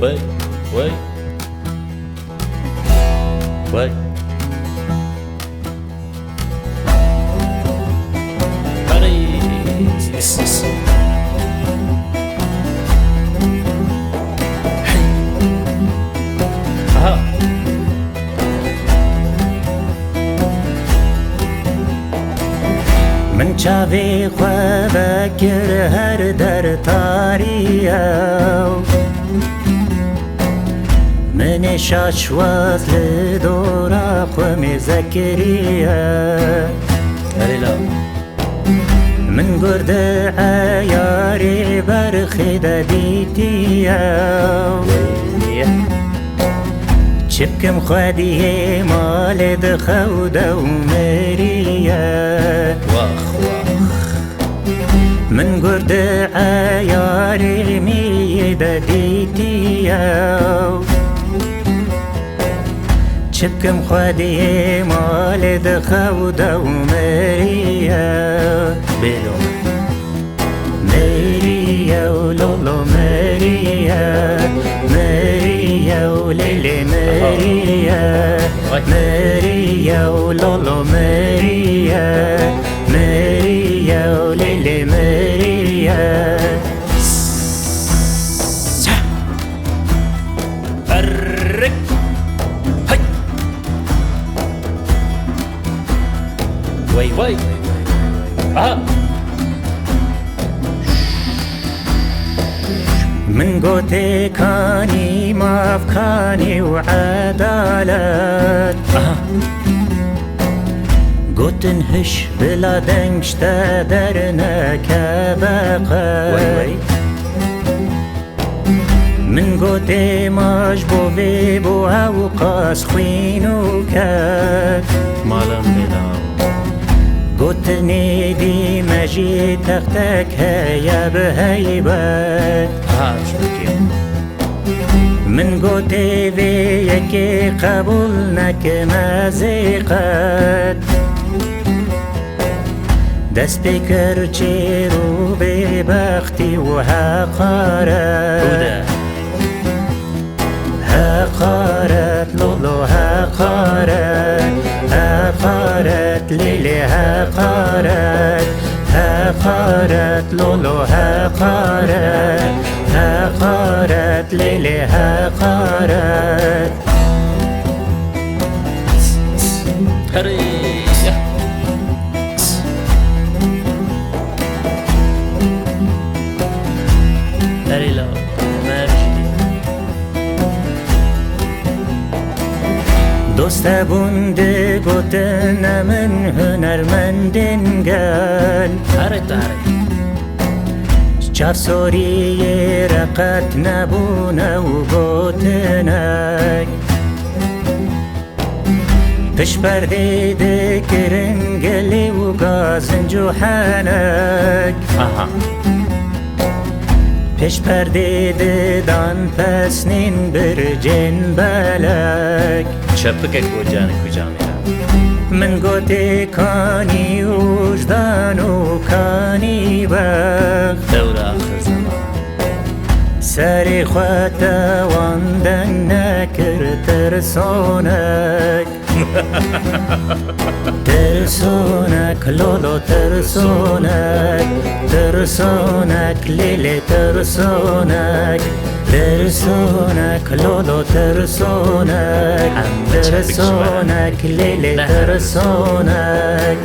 وي وي وي باريس من چاوی خواه بکر هر در تاریو من شاشواز لدورا خواه مزکریه من گرد عیاری برخی دادیتیو چبکم خودی مال دخود و مریه من گرد عیاری می دادیتیو چبکم خودی مال دخود و مریه بلو مریه و لولو مریه مریه و لیلی مریه مریه و لولو مریه مریه و لیلی مریه فرق هاي وي وي من قوتي كاني مافكاني وعدالات قوت نهش بلا دنشت درنا كبقى من قوتي ماجبو بيبو او قاس خوينو كات مالم بلا قوت نيدي مجي تختك هيا بهيبات من قوتي بيكي قبولنك مزيقات دست بكر چيرو ببختي وهقارت هقارت لولو هقارت هقارت ليلي هقارت هقارت لولو هقارت هقارت ليلي هقارت دوست بونده گوتن من هنرمندن گل چار سوری رقت نبونه و گوتنک پش پرده دکرن گلی و گازن جوحنک پش پرده دان پسنین برجن بلک چپکک وجانك وجامعه من قوتي كاني وجدان وكاني بخ دور آخر زمان ساري خواتا واندن نكر ترسونك ترسونك لولو ترسونك ترسونك ليلي ترسونك ترسونك لولو ترسونك ترسونك ليلي ترسونك